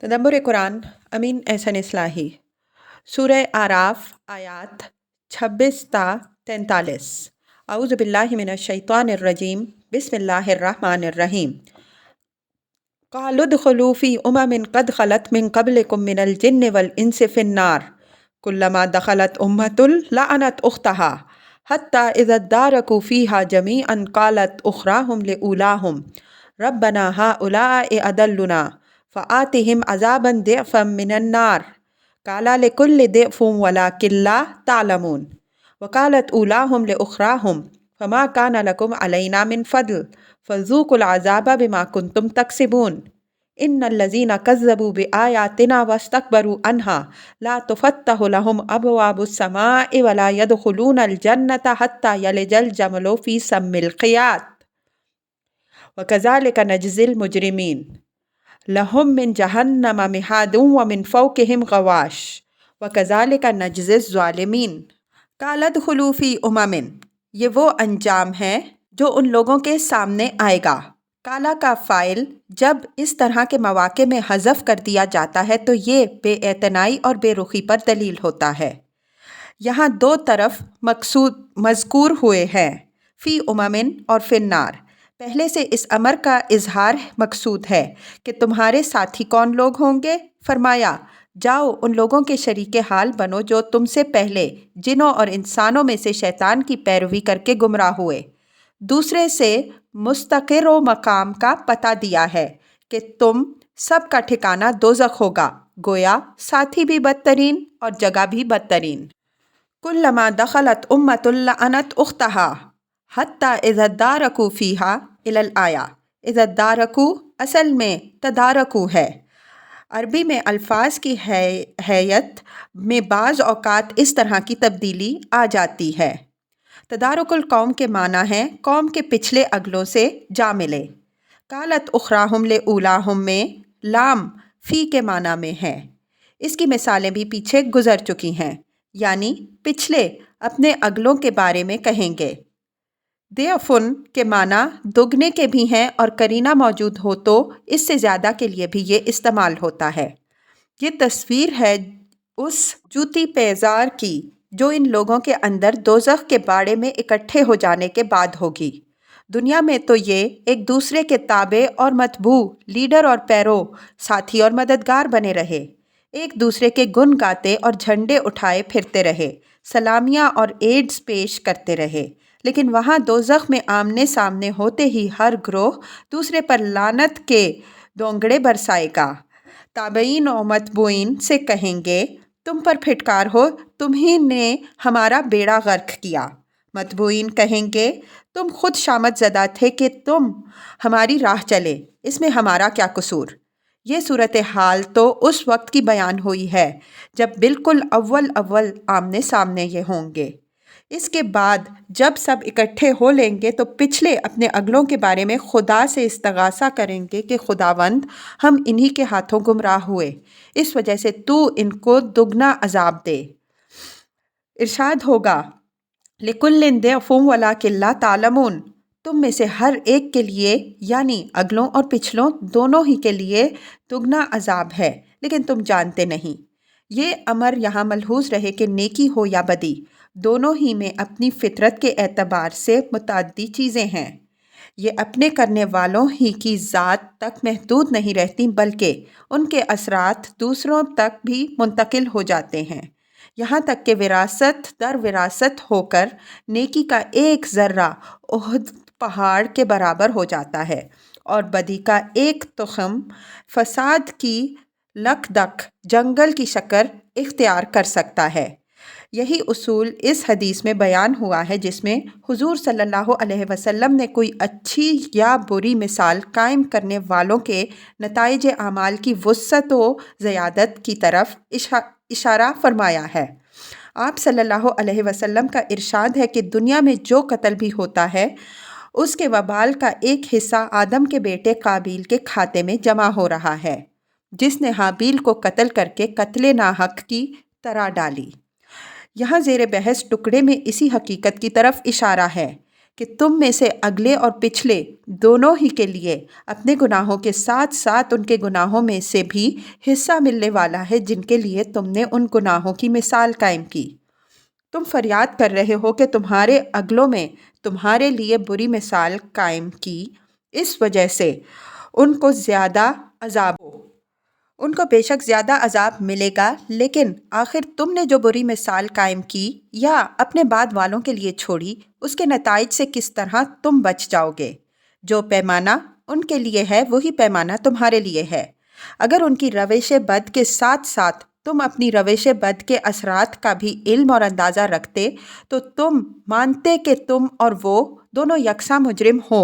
तदब्बुर कुरान अमीन एहसन इस्लाही सूरह आराफ आयात 26 ता 43। औज़ु बिल्लाहि मिनश शैतानिर रजीम बिस्मिल्लाहिर रहमानिर रहीम। क़ालू उद्ख़ुलू फ़ी उममिन क़द ख़लत मिन क़ब्लिकुम मिनल जिन्नि वल इंसि फ़िन्नार कुल्लमा दख़लत उम्मतुन लअनत उख़्तहा हत्ता इज़ा दारकू फ़ीहा जमीअन क़ालत उख़राहुम लिऊलाहुम रब्बना हाउलाइ अदल्लुना फ़आतिहिम अज़ाबन दिअफ़म मिनन्नार क़ाला लिकुल्लि दिअफ़ुम वलाकिन ला तालमून वक़ालत ऊलाहुम लिउख़राहुम फ़मा कान लकुम अलैना मिन फ़द्ल फ़ज़ूक़ुल अज़ाब बिमा कुन्तुम तक्सिबून इन्नल्लज़ीना कज़्ज़बू बिआयातिना वस्तकबरू अन्हा ला तुफ़त्तहु लहुम अबवाबुस समाइ वला यदख़ुलूनल जन्नता हत्ता यलिजल जमलु फ़ी सम्मिल ख़ियात वकज़ालिक नजज़िल मुजरिमीन लहुम मिन जहन्नम मिहादुन व मिन फ़ौक़िहिम ग़वाश वकज़ालिक नजज़िज़ ज़ालिमीन। क़ाल उद्ख़ुलू फ़ी उममिन, ये वो अंजाम है जो उन लोगों के सामने आएगा। काला का फ़ाइल जब इस तरह के मौक़े में हज़फ कर दिया जाता है तो ये बेएतनाई और बेरुखी पर दलील होता है। यहाँ दो तरफ मज़कूर हुए हैं, फ़ी उममिन और फ़िन्नार। पहले से इस अमर का इजहार मकसूद है कि तुम्हारे साथी कौन लोग होंगे। फरमाया, जाओ उन लोगों के शरीके हाल बनो जो तुमसे पहले जिनों और इंसानों में से शैतान की पैरवी करके गुमराह हुए। दूसरे से मुस्तक़िर व मकाम का पता दिया है कि तुम सब का ठिकाना दोज़ख होगा, गोया साथी भी बदतरीन और जगह भी बदतरीन। कुल्लमा दख़लत उम्मतुन लअनत उख़्तहा हत्ता इज़ा दारकू फ़ीहा इलल आया। इज़ा दारकू असल में तदारकू है। अरबी में अल्फाज की हैयत में बाज़ औक़ात इस तरह की तब्दीली आ जाती है। तदारुकुल कौम के माना है कौम के पिछले अगलों से जा मिले। कालत उख़राहुम लिऊलाहुम में लाम फ़ी के माना में है। इसकी मिसालें भी पीछे गुज़र चुकी हैं, यानी पिछले अपने अगलों के बारे में कहेंगे। दिअफ़ुन के माना दुगने के भी हैं और करीना मौजूद हो तो इससे ज़्यादा के लिए भी ये इस्तेमाल होता है। ये तस्वीर है उस जूती पेजार की जो इन लोगों के अंदर दोज़ख के बाड़े में इकट्ठे हो जाने के बाद होगी। दुनिया में तो ये एक दूसरे के ताबे और मतबू, लीडर और पैरो, साथी और मददगार बने रहे। एक दूसरे के गुण गाते और झंडे उठाए फिरते रहे, सलामियाँ और एड्स पेश करते रहे। लेकिन वहाँ दोज़ख में आमने सामने होते ही हर ग्रोह दूसरे पर लानत के दोंगड़े बरसाएगा। ताबईन और मतबूइन से कहेंगे, तुम पर फिटकार हो, तुम्ही ने हमारा बेड़ा गर्क किया। मतबूइन कहेंगे, तुम खुद शामत ज़दा थे कि तुम हमारी राह चले, इसमें हमारा क्या कसूर। ये सूरत हाल तो उस वक्त की बयान हुई है जब बिल्कुल अव्वल आमने सामने ये होंगे। इसके बाद जब सब इकट्ठे हो लेंगे तो पिछले अपने अगलों के बारे में खुदा से इस्तगासा करेंगे कि खुदावंद, हम इन्हीं के हाथों गुमराह हुए, इस वजह से तू इनको दुगना अजाब दे। इरशाद होगा, लिकुल्लिन दिअफ़ुम वलाकिन ला तालमून, तुम में से हर एक के लिए यानी अगलों और पिछलों दोनों ही के लिए दुगना अजाब है, लेकिन तुम जानते नहीं। ये अमर यहाँ मलहूज़ रहे कि नेकी हो या बदी, दोनों ही में अपनी फितरत के एतबार से मुतअद्दी चीज़ें हैं। ये अपने करने वालों ही की ज़ात तक महदूद नहीं रहती, बल्कि उनके असरात दूसरों तक भी मुंतकिल हो जाते हैं, यहाँ तक कि विरासत दर विरासत होकर नेकी का एक ज़र्रा उहद पहाड़ के बराबर हो जाता है और बदी का एक तुख़म फसाद की लकदक जंगल की शक्ल इख्तियार कर सकता है। यही उसूल इस हदीस में बयान हुआ है जिसमें हुजूर सल्लल्लाहु अलैहि वसल्लम ने कोई अच्छी या बुरी मिसाल कायम करने वालों के नताइज आमाल की वुस्अत व ज़ियादत की तरफ इशारा फरमाया है। आप सल्लल्लाहु अलैहि वसल्लम का इरशाद है कि दुनिया में जो कत्ल भी होता है उसके वबाल का एक हिस्सा आदम के बेटे काबिल के खाते में जमा हो रहा है, जिसने हाबील को कत्ल करके कत्ले नाहक की तरह डाली। यहाँ ज़ेर बहस टुकड़े में इसी हकीकत की तरफ इशारा है کہ تم میں سے اگلے اور پچھلے دونوں ہی کے لیے اپنے گناہوں کے ساتھ ساتھ ان کے گناہوں میں سے بھی حصہ ملنے والا ہے جن کے لیے تم نے ان گناہوں کی مثال قائم کی۔ تم فریاد کر رہے ہو کہ تمہارے اگلوں میں تمہارے لیے بری مثال قائم کی، اس وجہ سے ان کو بے شک زیادہ عذاب ملے گا، لیکن آخر تم نے جو بری مثال قائم کی یا اپنے بعد والوں کے لیے چھوڑی، اس کے نتائج سے کس طرح تم بچ جاؤ گے۔ جو پیمانہ ان کے لیے ہے وہی پیمانہ تمہارے لیے ہے۔ اگر ان کی روش بد کے ساتھ ساتھ تم اپنی روش بد کے اثرات کا بھی علم اور اندازہ رکھتے تو تم مانتے کہ تم اور وہ دونوں یکساں مجرم ہو،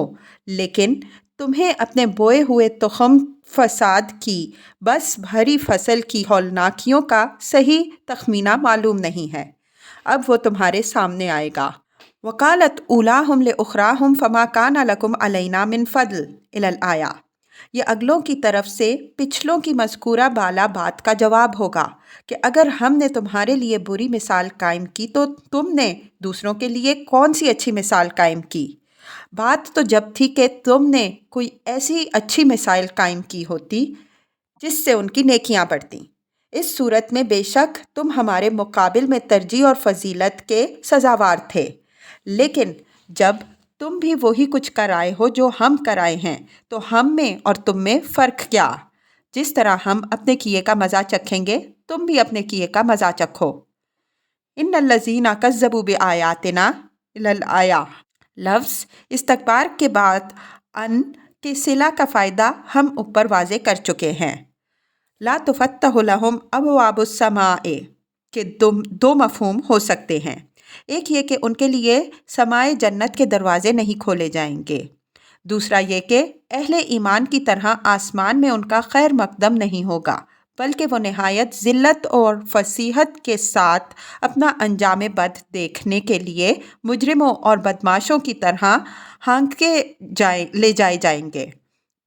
لیکن تمہیں اپنے بوئے ہوئے تخم فساد کی بس بھری فصل کی ہولناکیوں کا صحیح تخمینہ معلوم نہیں ہے۔ اب وہ تمہارے سامنے آئے گا۔ وقالت اولاہم لاخراہم فما کان لکم علینا من فضل الآیہ۔ یہ اگلوں کی طرف سے پچھلوں کی مذکورہ بالا بات کا جواب ہوگا کہ اگر ہم نے تمہارے لیے بری مثال قائم کی تو تم نے دوسروں کے لیے کون سی اچھی مثال قائم کی؟ بات تو جب تھی کہ تم نے کوئی ایسی اچھی مثال قائم کی ہوتی جس سے ان کی نیکیاں بڑھتیں۔ اس صورت میں بے شک تم ہمارے مقابل میں ترجیح اور فضیلت کے سزاوار تھے، لیکن جب تم بھی وہی کچھ کرائے ہو جو ہم کرائے ہیں تو ہم میں اور تم میں فرق کیا؟ جس طرح ہم اپنے کیے کا مزہ چکھیں گے تم بھی اپنے کیے کا مزہ چکھو۔ ان الذین کذبوا بآیاتنا الآیہ۔ لفظ استکبار کے بعد ان کے صلہ کا فائدہ ہم اوپر واضح کر چکے ہیں۔ لا تفتح لہم ابواب السماء کے دو مفہوم ہو سکتے ہیں۔ ایک یہ کہ ان کے لیے سمائے جنت کے دروازے نہیں کھولے جائیں گے، دوسرا یہ کہ اہل ایمان کی طرح آسمان میں ان کا خیر مقدم نہیں ہوگا، بلکہ وہ نہایت ذلت اور فصیحت کے ساتھ اپنا انجام بد دیکھنے کے لیے مجرموں اور بدماشوں کی طرح ہانکے لے جائے جائیں گے۔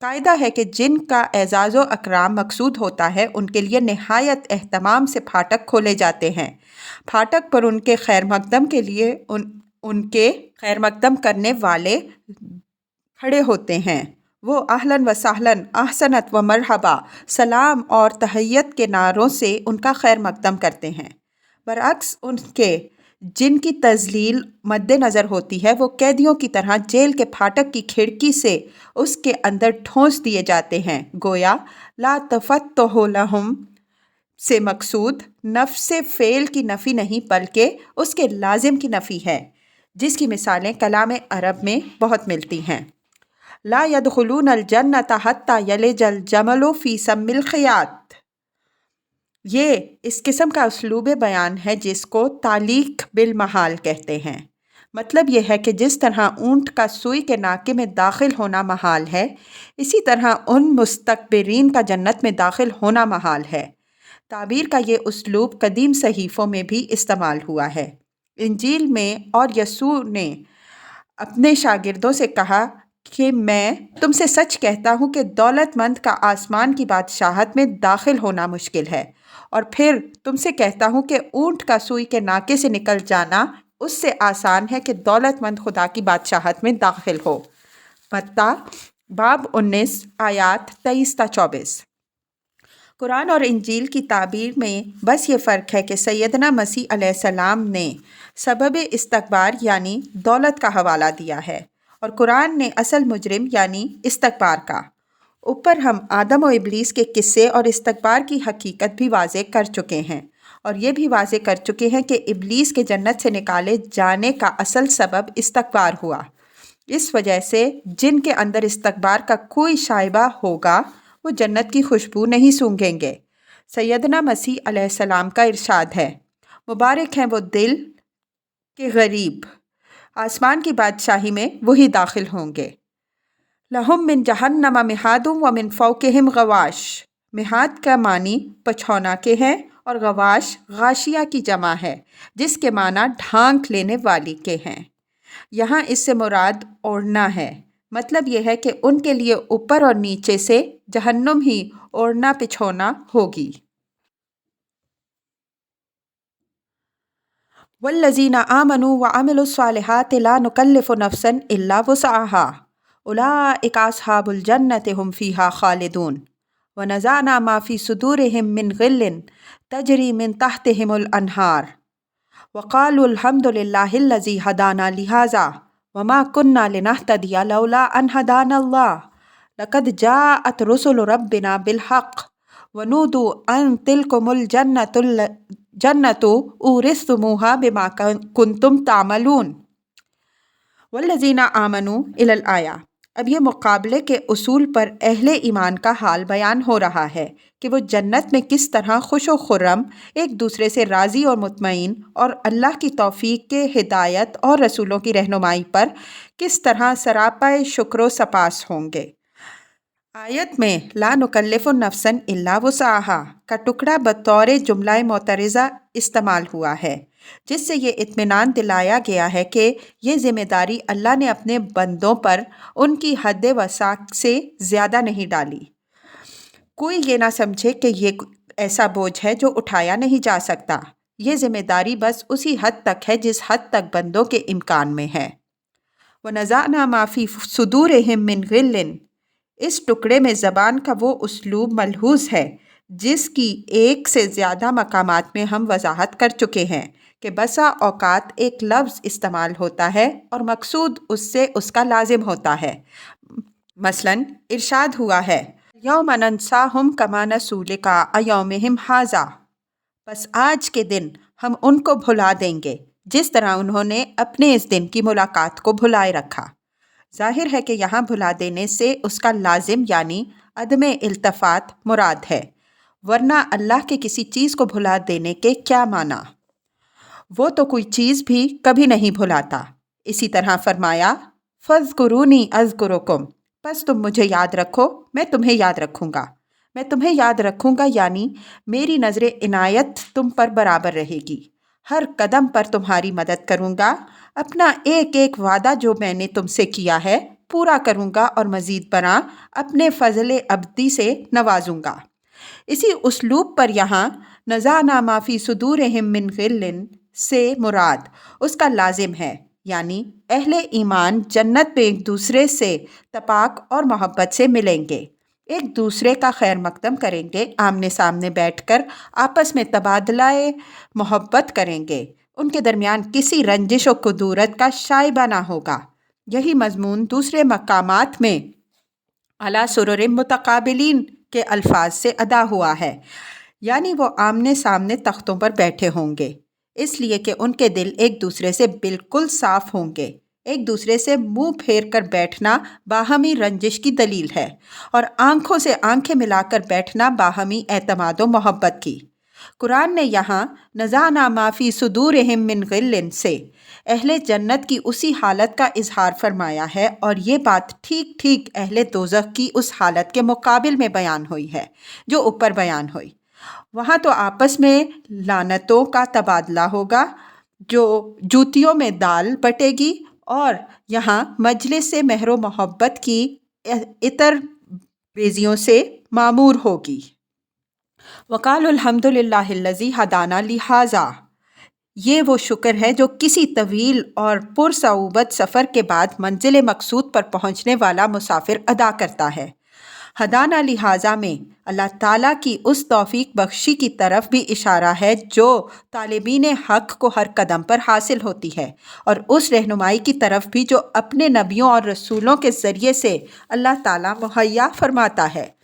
قاعدہ ہے کہ جن کا اعزاز و اکرام مقصود ہوتا ہے ان کے لیے نہایت اہتمام سے پھاٹک کھولے جاتے ہیں۔ پھاٹک پر ان کے خیر مقدم کے لیے ان کے خیر مقدم کرنے والے کھڑے ہوتے ہیں۔ وہ اہلاً و سہلاً، احسنت و مرحبا، سلام اور تحیت کے نعروں سے ان کا خیر مقدم کرتے ہیں۔ برعکس ان کے جن کی تذلیل مد نظر ہوتی ہے وہ قیدیوں کی طرح جیل کے پھاٹک کی کھڑکی سے اس کے اندر ٹھونس دیے جاتے ہیں۔ گویا لا تفتح لہم سے مقصود نفس فعل کی نفی نہیں بلکہ اس کے لازم کی نفی ہے، جس کی مثالیں کلام عرب میں بہت ملتی ہیں۔ لا يدخلون الجنة حتى يلج الجمل في سم الخیاط۔ یہ اس قسم کا اسلوب بیان ہے جس کو تعلیق بالمحال کہتے ہیں۔ مطلب یہ ہے کہ جس طرح اونٹ کا سوئی کے ناکے میں داخل ہونا محال ہے، اسی طرح ان مستکبرین کا جنت میں داخل ہونا محال ہے۔ تعبیر کا یہ اسلوب قدیم صحیفوں میں بھی استعمال ہوا ہے۔ انجیل میں اور یسوع نے اپنے شاگردوں سے کہا کہ میں تم سے سچ کہتا ہوں کہ دولت مند کا آسمان کی بادشاہت میں داخل ہونا مشکل ہے، اور پھر تم سے کہتا ہوں کہ اونٹ کا سوئی کے ناکے سے نکل جانا اس سے آسان ہے کہ دولت مند خدا کی بادشاہت میں داخل ہو۔ متی باب 19 آیات 23 تا 24۔ قرآن اور انجیل کی تعبیر میں بس یہ فرق ہے کہ سیدنا مسیح علیہ السلام نے سبب استکبار یعنی دولت کا حوالہ دیا ہے، اور قرآن نے اصل مجرم یعنی استکبار کا۔ اوپر ہم آدم و ابلیس کے قصے اور استکبار کی حقیقت بھی واضح کر چکے ہیں، اور یہ بھی واضح کر چکے ہیں کہ ابلیس کے جنت سے نکالے جانے کا اصل سبب استکبار ہوا۔ اس وجہ سے جن کے اندر استکبار کا کوئی شائبہ ہوگا وہ جنت کی خوشبو نہیں سونگھیں گے۔ سیدنا مسیح علیہ السلام کا ارشاد ہے، مبارک ہیں وہ دل کے غریب، آسمان کی بادشاہی میں وہی داخل ہوں گے۔ لہم من جہنم مہاد و من فوقہم غواش۔ مہاد کا معنی پچھونا کے ہیں اور غواش غاشیہ کی جمع ہے جس کے معنی ڈھانک لینے والی کے ہیں۔ یہاں اس سے مراد اوڑھنا ہے۔ مطلب یہ ہے کہ ان کے لیے اوپر اور نیچے سے جہنم ہی اوڑھنا پچھونا ہوگی۔ वल्लज़ीना आमनू व अमिलुस्सालिहात ला नुकल्लिफु नफ्सन इल्ला वुसअहा उलाइका अस्हाबुल जन्नति हुम फ़ीहा खालिदून व नज़अना मा फ़ी सुदूरिहिम मिन गिल्लिन तजरी मिन तहतिहिमुल अनहार व क़ालू अल्हम्दुलिल्लाहिल्लज़ी हदाना लिहाज़ा व मा कुन्ना लिनहतदिया लौला अन हदानल्लाह लक़द जाअत रुसुलु रब्बिना बिलहक़ व नूदू अन तिलकुमुल जन्नतु उरिस्तुमूहा बिमा कुंतुम तामलून। वल्लज़ीना आमनू इलल आया। अब ये मुकाबले के उसूल पर अहले ईमान का हाल बयान हो रहा है कि वो जन्नत में किस तरह खुश व खुर्रम एक दूसरे से राज़ी और मुतमईन और अल्लाह की तौफीक के हिदायत और रसूलों की रहनुमाई पर किस तरह सरापाए शुक्र सपास होंगे। आयत में ला नुकल्लिफु नफ्सन इल्ला वुसअहा का टुकड़ा बतौर जुमला मोतरज़ा इस्तेमाल हुआ है, जिससे ये इत्मीनान दिलाया गया है कि ये ज़िम्मेदारी अल्लाह ने अपने बंदों पर उनकी हद वसाक से ज़्यादा नहीं डाली। कोई ये ना समझे कि ये ऐसा बोझ है जो उठाया नहीं जा सकता। ये ज़िम्मेदारी बस उसी हद तक है जिस हद तक बंदों के इम्कान में है। व नज़अना मा फ़ी सुदूरिहिम मिन गिल्लिन, इस टुकड़े में ज़बान का वो उसलूब मलहूज़ है जिसकी एक से ज़्यादा मकामात में हम वजाहत कर चुके हैं कि बसा औकात एक लफ्ज़ इस्तेमाल होता है और मकसूद उससे उसका लाजिम होता है। मसलन इरशाद हुआ है यौम नंसाहुम कमा नसू लिका यौमिहिम हाज़ा, बस आज के दिन हम उनको भुला देंगे जिस तरह उन्होंने अपने इस दिन की मुलाकात को भुलाए रखा। ज़ाहिर है कि यहाँ भुला देने से उसका लाजिम यानी अदम इल्तफ़ात मुराद है, वरना अल्लाह के किसी चीज़ को भुला देने के क्या माना। वो तो कोई चीज़ भी कभी नहीं भुलाता। इसी तरह फरमाया फ़ज़्कुरूनी अज़्कुरुकुम, बस तुम मुझे याद रखो मैं तुम्हें याद रखूँगा। मैं तुम्हें याद रखूँगा यानी मेरी नज़र इनायत तुम पर बराबर रहेगी, हर कदम पर तुम्हारी मदद करूँगा, अपना एक एक वादा जो मैंने तुमसे किया है पूरा करूँगा और मज़ीद बना अपने फ़ज़ल अब्दी से नवाजूँगा। इसी उसलूब पर यहाँ नज़अना मा फ़ी सुदूरिहिम मिन गिल्लिन से मुराद उसका लाजिम है, यानी अहले ईमान जन्नत में एक दूसरे से तपाक और मोहब्बत से मिलेंगे, एक दूसरे का खैर मकदम करेंगे, आमने सामने बैठकर आपस में तबादलाए मोहब्बत करेंगे, उनके दरमियान किसी रंजिश व कुदूरत का शाइबा ना होगा। यही मजमून दूसरे मकामात में अला सुरुरिम मुतकाबिलीन के अल्फाज से अदा हुआ है, यानी वो आमने सामने तख्तों पर बैठे होंगे, इसलिए कि उनके दिल एक दूसरे से बिल्कुल साफ होंगे। एक दूसरे से मुंह फेर कर बैठना बाहमी रंजिश की दलील है और आंखों से आंखें मिलाकर बैठना बाहमी एतमाद व मोहब्बत की। कुरान ने यहाँ नज़अना मा फ़ी सुदूरिहिम मिन गिल्लिन से अहले जन्नत की उसी हालत का इजहार फरमाया है और ये बात ठीक ठीक अहले दोज़ख की उस हालत के मुकाबिल में बयान हुई है जो ऊपर बयान हुई। वहाँ तो आपस में लानतों का तबादला होगा, जो जूतियों में दाल बटेगी, और यहाँ मजलिस से महरो मोहब्बत की इतर बेजियों से मामूर होगी। वक़ालु अल्हम्दुलिल्लाहिल्लज़ी हदाना लिहाज़ा, ये वो शुक्र है जो किसी तवील और पुरसऊबत सफ़र के बाद मंजिल मकसूद पर पहुँचने वाला मुसाफिर अदा करता है। हदाना लिहाजा में अल्लाह ताला की उस तौफीक बख्शी की तरफ भी इशारा है जो तालिबीन हक़ को हर कदम पर हासिल होती है, और उस रहनुमाई की तरफ भी जो अपने नबियों और रसूलों के ज़रिए से अल्लाह ताला मुहैया फरमाता है।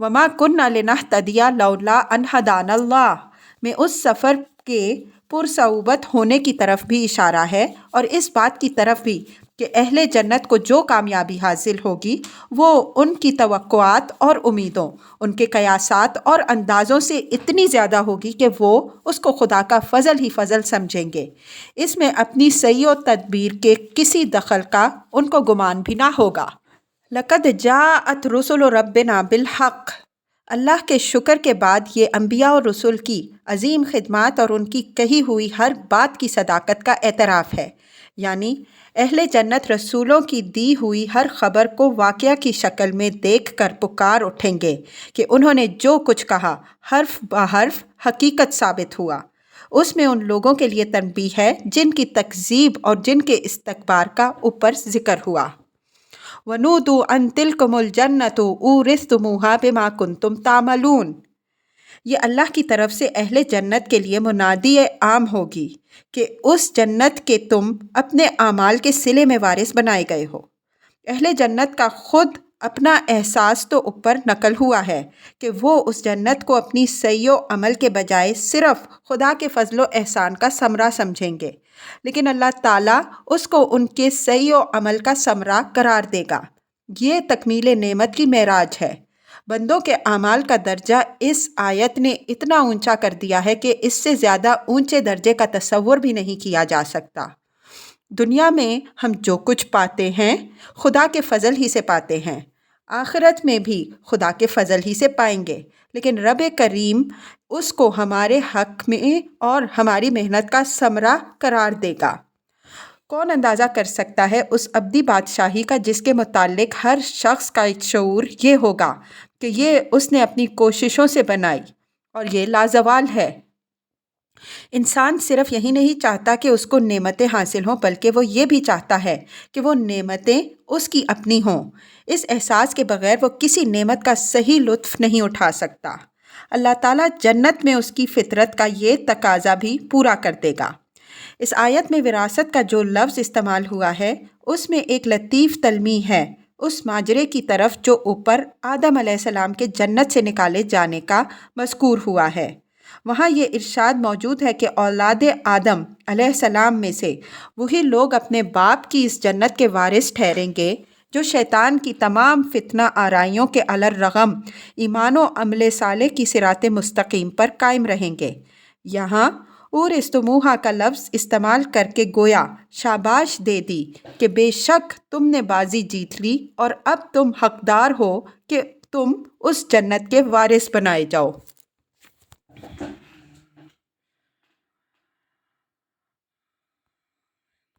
वमा कुन्ना लिनहतदिया लौला अन हदानल्लाह में उस सफ़र के पुरसऊबत होने की तरफ भी इशारा है, और इस बात की तरफ भी कि अहले जन्नत को जो कामयाबी हासिल होगी वो उनकी तवक्कुआत और उम्मीदों, उनके कयासात और अंदाज़ों से इतनी ज़्यादा होगी कि वो उसको खुदा का फ़ज़ल ही फ़ज़ल समझेंगे। इसमें अपनी सही और तदबीर के किसी दखल का उनको गुमान भी ना होगा। लक़द जाअत रुसुलु रब्बिना बिलहक़, अल्लाह के शुक्र के बाद ये अम्बिया और रसूल की अजीम खिदमत और उनकी कही हुई हर बात की सदाकत का एतराफ़ है, यानी अहले जन्नत रसूलों की दी हुई हर खबर को वाक़या की शक्ल में देख कर पुकार उठेंगे कि उन्होंने जो कुछ कहा हर्फ ब हर्फ हकीकत साबित हुआ। اس میں ان لوگوں کے لیے تنبیہ ہے جن کی تکذیب اور جن کے استکبار کا اوپر ذکر ہوا۔ وَنُودُوا أَن تِلْكُمُ الْجَنَّةُ أُورِثْتُمُوهَا بِمَا كُنْتُمْ تَعْمَلُونَ۔ یہ اللہ کی طرف سے اہل جنت کے لیے منادی عام ہوگی کہ اس جنت کے تم اپنے اعمال کے صلے میں وارث بنائے گئے ہو۔ اہل جنت کا خود اپنا احساس تو اوپر نقل ہوا ہے کہ وہ اس جنت کو اپنی سعی و عمل کے بجائے صرف خدا کے فضل و احسان کا ثمرہ سمجھیں گے، لیکن اللہ تعالیٰ اس کو ان کے سعی و عمل کا ثمرہ قرار دے گا۔ یہ تکمیل نعمت کی معراج ہے۔ بندوں کے اعمال کا درجہ اس آیت نے اتنا اونچا کر دیا ہے کہ اس سے زیادہ اونچے درجے کا تصور بھی نہیں کیا جا سکتا۔ دنیا میں ہم جو کچھ پاتے ہیں خدا کے فضل ہی سے پاتے ہیں، آخرت میں بھی خدا کے فضل ہی سے پائیں گے، لیکن رب کریم اس کو ہمارے حق میں اور ہماری محنت کا ثمرہ قرار دے گا۔ کون اندازہ کر سکتا ہے اس ابدی بادشاہی کا جس کے متعلق ہر شخص کا ایک شعور یہ ہوگا کہ یہ اس نے اپنی کوششوں سے بنائی اور یہ لازوال ہے۔ انسان صرف یہی نہیں چاہتا کہ اس کو نعمتیں حاصل ہوں، بلکہ وہ یہ بھی چاہتا ہے کہ وہ نعمتیں اس کی اپنی ہوں۔ اس احساس کے بغیر وہ کسی نعمت کا صحیح لطف نہیں اٹھا سکتا۔ اللہ تعالیٰ جنت میں اس کی فطرت کا یہ تقاضا بھی پورا کر دے گا۔ اس آیت میں وراثت کا جو لفظ استعمال ہوا ہے اس میں ایک لطیف تلمیح ہے اس ماجرے کی طرف جو اوپر آدم علیہ السلام کے جنت سے نکالے جانے کا مذکور ہوا ہے۔ وہاں یہ ارشاد موجود ہے کہ اولاد آدم علیہ السلام میں سے وہی لوگ اپنے باپ کی اس جنت کے وارث ٹھہریں گے جو شیطان کی تمام فتنہ آرائیوں کے علی الرغم ایمان و عمل صالح کی صراط مستقیم پر قائم رہیں گے۔ یہاں اورثتموہا کا لفظ استعمال کر کے گویا شاباش دے دی کہ بے شک تم نے بازی جیت لی اور اب تم حقدار ہو کہ تم اس جنت کے وارث بنائے جاؤ۔